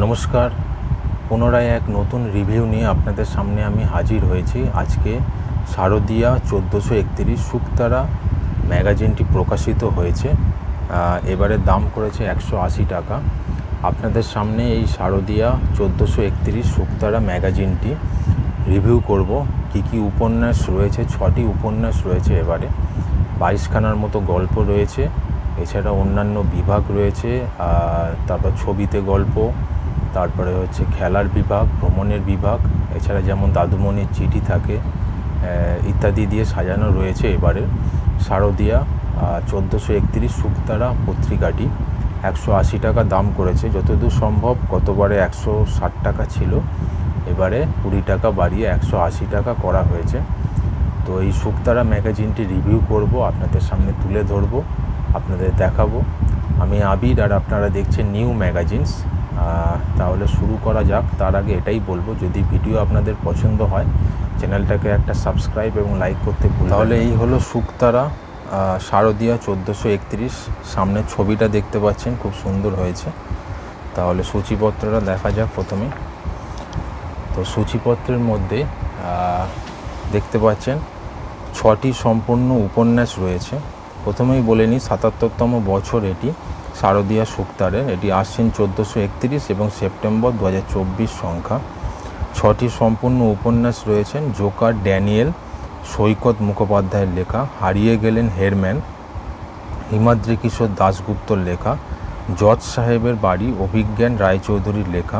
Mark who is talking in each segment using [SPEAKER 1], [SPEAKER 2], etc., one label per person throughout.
[SPEAKER 1] নমস্কার, পুনরায় এক নতুন রিভিউ নিয়ে আপনাদের সামনে আমি হাজির হয়েছি। আজকে শারদিয়া 1431 শুকতারা ম্যাগাজিনটি প্রকাশিত হয়েছে। এবারে দাম করেছে 180 টাকা। আপনাদের সামনে এই শারদিয়া 1431 শুকতারা ম্যাগাজিনটি রিভিউ করব। কি উপন্যাস রয়েছে, 6টি উপন্যাস রয়েছে, এবারে 22খানার মতো গল্প রয়েছে, এছাড়া অন্যান্য বিভাগ রয়েছে, তারপর ছবিতে গল্প, তারপরে হচ্ছে খেলার বিভাগ, ভ্রমণের বিভাগ, এছাড়া যেমন দাদুমণির চিঠি থাকে ইত্যাদি দিয়ে সাজানো রয়েছে এবারে শারদিয়া 1431 শুকতারা পত্রিকাটি। 180 টাকা দাম করেছে। যতদূর সম্ভব গতবারে 160 টাকা ছিল, এবারে 20 টাকা বাড়িয়ে 180 টাকা করা হয়েছে। তো এই শুকতারা ম্যাগাজিনটি রিভিউ করব, আপনাদের সামনে তুলে ধরবো, আপনাদের দেখাবো। আমি আবির আর আপনারা দেখছেন নিউ ম্যাগাজিনস। তাহলে শুরু করা যাক। তার আগে এটাই বলবো, যদি ভিডিও আপনাদের পছন্দ হয় চ্যানেলটাকে একটা সাবস্ক্রাইব এবং লাইক করতে ভুলবেন না। তাহলে এই হলো শুকতারা শারদিয়া 1431। সামনে ছবিটা দেখতে পাচ্ছেন, খুব সুন্দর হয়েছে। তাহলে সূচিপত্রটা দেখা যাক প্রথমে। তো সূচিপত্রের মধ্যে দেখতে পাচ্ছেন 6টি সম্পূর্ণ উপন্যাস রয়েছে। প্রথমেই বলে নিই, 77তম বছর এটি শারদিয়া শুকতারের। এটি আশ্বিন 1431 এবং সেপ্টেম্বর 2024 সংখ্যা। 6টি সম্পূর্ণ উপন্যাস রয়েছেন। জোকার ড্যানিয়েল সৈকত মুখোপাধ্যায়ের লেখা। হারিয়ে গেলেন হেরম্যান হিমাদ্রি কিশোর দাশগুপ্তর লেখা। জজ সাহেবের বাড়ি অভিজ্ঞান রায়চৌধুরীর লেখা।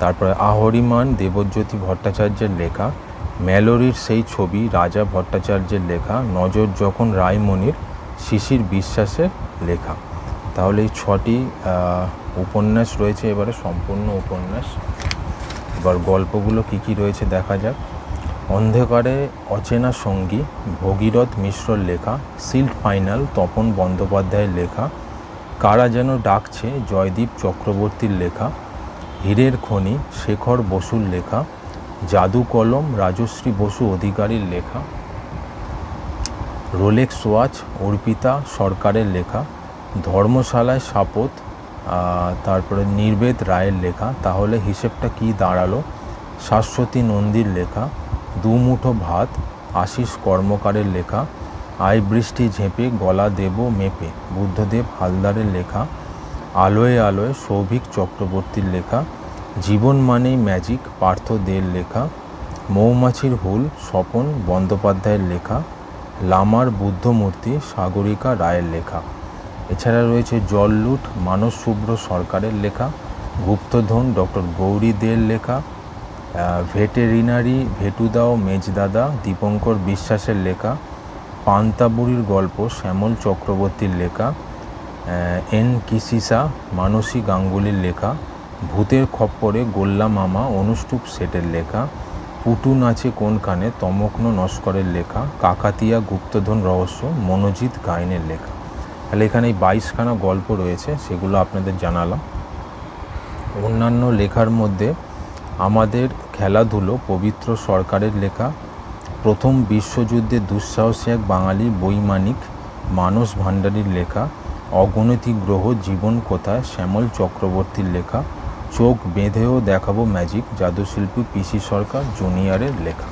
[SPEAKER 1] তারপরে আহরিমান দেবজ্যোতি ভট্টাচার্যের লেখা। ম্যালোরির সেই ছবি রাজা ভট্টাচার্যের লেখা। নজর যখন রায়মণির শিশির বিশ্বাসের লেখা। তাহলে এই 6টি উপন্যাস রয়েছে এবারে সম্পূর্ণ উপন্যাস। এবার গল্পগুলো কি রয়েছে দেখা যাক। অন্ধকারে অচেনা সঙ্গী ভগীরথ মিশ্রর লেখা। সিল্ড ফাইনাল তপন বন্দ্যোপাধ্যায়ের লেখা। কারা যেন ডাকছে জয়দীপ চক্রবর্তীর লেখা। হীরের খনি শেখর বসুর লেখা। জাদু কলম রাজশ্রী বসু অধিকারীর লেখা। রোলেক্স ওয়াচ অর্পিতা সরকারের লেখা। ধর্মশালায় শাপথ তারপরে নির্বেদ রায়ের লেখা। তাহলে হিসেবটা কি দাঁড়ালো? শাশ্বতী নন্দীর লেখা। দুমুঠো ভাত আশিস কর্মকারের লেখা। আই বৃষ্টি ঝেঁপে গলা দেব মেপে বুদ্ধদেব হালদারের লেখা। আলোয় আলোয় সৌভিক চক্রবর্তীর লেখা। জীবন মানেই ম্যাজিক পার্থ দের লেখা। মৌমাছির হুল স্বপন বন্দ্যোপাধ্যায়ের লেখা। লামার বুদ্ধমূর্তি সাগরিকা রায়ের লেখা। এছাড়া রয়েছে জললুট মানস শুভ্র সরকারের লেখা। গুপ্তধন ডক্টর গৌরী দের লেখা। ভেটেরিনারি ভেটুদাও মেজদাদা দীপঙ্কর বিশ্বাসের লেখা। পান্তাবুড়ির গল্প শ্যামল চক্রবর্তীর লেখা। এন কিসিসা মানসী গাঙ্গুলির লেখা। ভূতের খপ্পরে গোল্লা মামা অনুষ্টুপ সেটের লেখা। পুটু নাচে কোনখানে তমগ্ন নস্করের লেখা। কাকাতিয়া গুপ্তধন রহস্য মনোজিৎ গায়নের লেখা। তাহলে এখানে এই 22খানা গল্প রয়েছে, সেগুলো আপনাদের জানালাম। অন্যান্য লেখার মধ্যে আমাদের খেলাধুলো পবিত্র সরকারের লেখা। প্রথম বিশ্বযুদ্ধে দুঃসাহসী এক বাঙালি বৈমানিক মানস ভান্ডারীর লেখা। অগণিত গ্রহ জীবন কোথায় শ্যামল চক্রবর্তীর লেখা। চোখ বেঁধেও দেখাবো ম্যাজিক জাদুশিল্পী পিসি সরকার জুনিয়রের লেখা।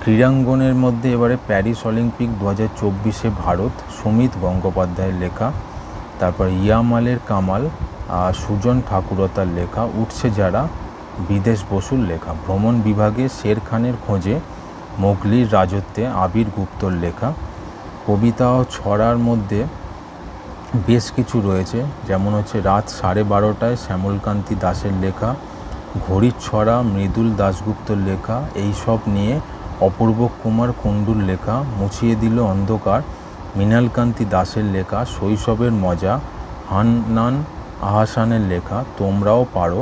[SPEAKER 1] ক্রীড়াঙ্গনের মধ্যে এবারে প্যারিস অলিম্পিক 2024 ভারত সুমিত গঙ্গোপাধ্যায়ের লেখা। তারপর ইয়ামালের কামাল সুজন ঠাকুরতার লেখা। উঠছে যারা বিদেশ বসুর লেখা। ভ্রমণ বিভাগে শের খানের খোঁজে মোগলির রাজত্বে আবির গুপ্তর লেখা। কবিতা ও ছড়ার মধ্যে বেশ কিছু রয়েছে, যেমন হচ্ছে রাত 12:30 শ্যামলকান্তি দাসের লেখা। ঘড়ির ছড়া মৃদুল দাশগুপ্তর লেখা। এই সব নিয়ে অপূর্ব কুমার কুণ্ডুর লেখা। মুছিয়ে দিল অন্ধকার মৃণালকান্তি দাসের লেখা। শৈশবের মজা হান্নান আহাসানের লেখা। তোমরাও পারো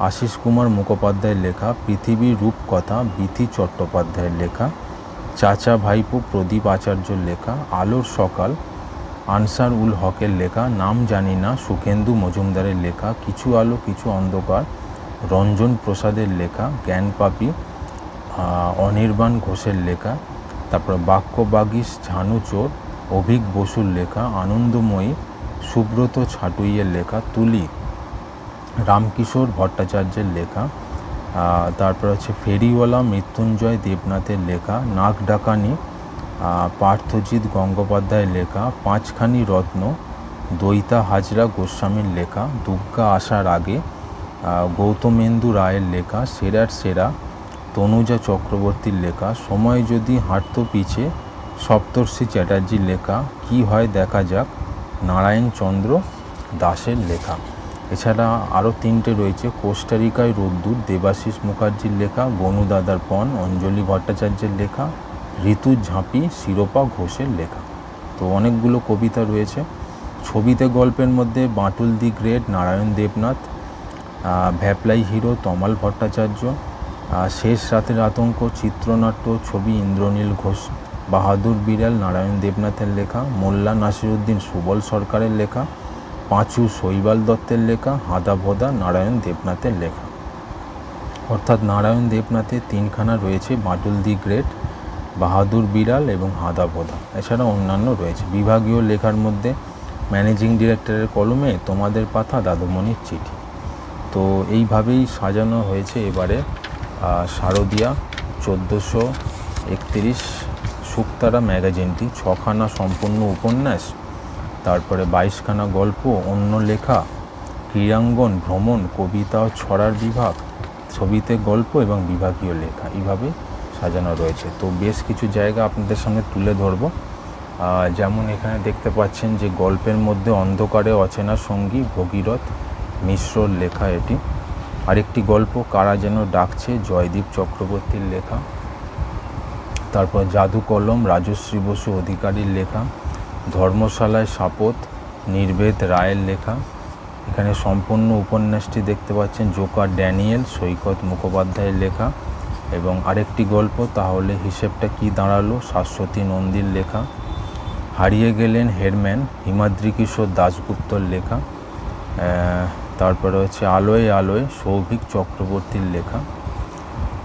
[SPEAKER 1] আশিস কুমার মুখোপাধ্যায়ের লেখা। পৃথিবীর রূপকথা বিথি চট্টোপাধ্যায়ের লেখা। চাচা ভাইপো প্রদীপ আচার্যর লেখা। আলোর সকাল আনসার উল হকের লেখা। নাম জানি না সুখেন্দু মজুমদারের লেখা। কিছু আলো কিছু অন্ধকার রঞ্জন প্রসাদের লেখা। জ্ঞানপাপী অনির্বাণ ঘোষের লেখা। তারপর বাক্যবাগীশ ঝানু চোর অভিক বসুর লেখা। আনন্দময়ী সুব্রত ছাটুইয়ের লেখা। তুলি রামকিশোর ভট্টাচার্যের লেখা। তারপর হচ্ছে ফেরিওয়ালা মৃত্যুঞ্জয় দেবনাথের লেখা। নাক ডাকানি পার্থজিৎ গঙ্গোপাধ্যায়ের লেখা। পাঁচখানি রত্ন দৈতা হাজরা গোস্বামীর লেখা। দুর্গা আসার আগে গৌতমেন্দু রায়ের লেখা। সেরার সেরা তনুজা চক্রবর্তীর লেখা। সময় যদি হাঁটতো পিছে সপ্তর্ষি চ্যাটার্জির লেখা। কি হয় দেখা যাক নারায়ণ চন্দ্র দাসের লেখা। এছাড়া আরও তিনটে রয়েছে। কোস্টারিকায় রোদ্দুর দেবাশিস মুখার্জির লেখা। গনুদাদার পণ অঞ্জলি ভট্টাচার্যের লেখা। ঋতুর ঝাঁপি শিরোপা ঘোষের লেখা। তো অনেকগুলো কবিতা রয়েছে। ছবিতে গল্পের মধ্যে বাঁটুল দি গ্রেট নারায়ণ দেবনাথ। ভ্যাপলাই হিরো তমাল ভট্টাচার্য। শেষ রাতের আতঙ্ক চিত্রনাট্য ছবি ইন্দ্রনীল ঘোষ। বাহাদুর বিড়াল নারায়ণ দেবনাথের লেখা। মোল্লা নাসিরুদ্দিন সুবল সরকারের লেখা। পাঁচু শৈবাল দত্তের লেখা। হাদা ভোদা নারায়ণ দেবনাথের লেখা। অর্থাৎ নারায়ণ দেবনাথের তিনখানা রয়েছে, বাঁটুল দি গ্রেট, বাহাদুর বিড়াল এবং হাদা ভোদা। এছাড়া অন্যান্য রয়েছে। বিভাগীয় লেখার মধ্যে ম্যানেজিং ডিরেক্টরের কলমে তোমাদের পাতা দাদুমণির চিঠি। তো এইভাবেই সাজানো হয়েছে এবারে শারদিয়া 1431 শুকতারা ম্যাগাজিনটি। 6খানা সম্পূর্ণ উপন্যাস, তারপরে 22খানা গল্প, অন্য লেখা, ক্রীড়াঙ্গন, ভ্রমণ, কবিতা ও ছড়ার বিভাগ, ছবিতে গল্প এবং বিভাগীয় লেখা, এইভাবে সাজানো রয়েছে। তো বেশ কিছু জায়গা আপনাদের সামনে তুলে ধরব। যেমন এখানে দেখতে পাচ্ছেন যে গল্পের মধ্যে অন্ধকারে অচেনা সঙ্গী ভগীরথ মিশ্রর লেখা এটি। আরেকটি গল্প কারা যেন ডাকছে জয়দীপ চক্রবর্তীর লেখা। তারপর জাদু কলম রাজশ্রী বসু অধিকারীর লেখা। ধর্মশালায় শাপথ নির্বেদ রায়ের লেখা। এখানে সম্পূর্ণ উপন্যাসটি দেখতে পাচ্ছেন জোকার ড্যানিয়েল সৈকত মুখোপাধ্যায়ের লেখা। এবং আরেকটি গল্প তাহলে হিসেবটা কি দাঁড়ালো শাশ্বতী নন্দীর লেখা। হারিয়ে গেলেন হেরম্যান হিমাদ্রি কিশোর দাশগুপ্তর লেখা। তারপরে হচ্ছে আলোয় আলোয় সৌভিক চক্রবর্তীর লেখা।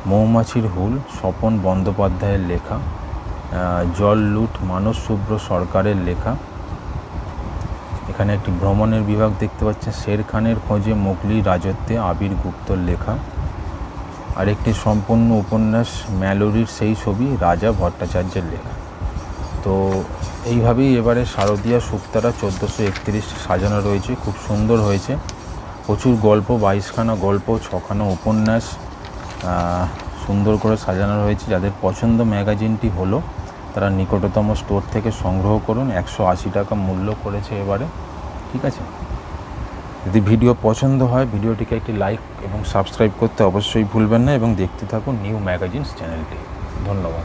[SPEAKER 1] মৌমাছির হুল স্বপন বন্দ্যোপাধ্যায়ের লেখা। জল লুট মানস শুভ্র সরকারের লেখা। এখানে একটি ভ্রমণের বিভাগ দেখতে পাচ্ছেন শের খানের খোঁজে মোগলি রাজত্বে আবির গুপ্তর লেখা। আরেকটি সম্পূর্ণ উপন্যাস ম্যালোরির সেই ছবি রাজা ভট্টাচার্যের লেখা। তো এইভাবেই এবারে শারদিয়া শুকতারা 1431 সাজানো রয়েছে, খুব সুন্দর হয়েছে। প্রচুর গল্প, 22খানা গল্প, 6খানা উপন্যাস সুন্দর করে সাজানো রয়েছে। যাদের পছন্দ ম্যাগাজিনটি হলো তারা নিকটতম স্টোর থেকে সংগ্রহ করুন। 180 টাকা মূল্য করেছে এবারে, ঠিক আছে। যদি ভিডিও পছন্দ হয় ভিডিওটিকে একটি লাইক এবং সাবস্ক্রাইব করতে অবশ্যই ভুলবেন না এবং দেখতে থাকুন নিউ ম্যাগাজিনস চ্যানেলটি। ধন্যবাদ।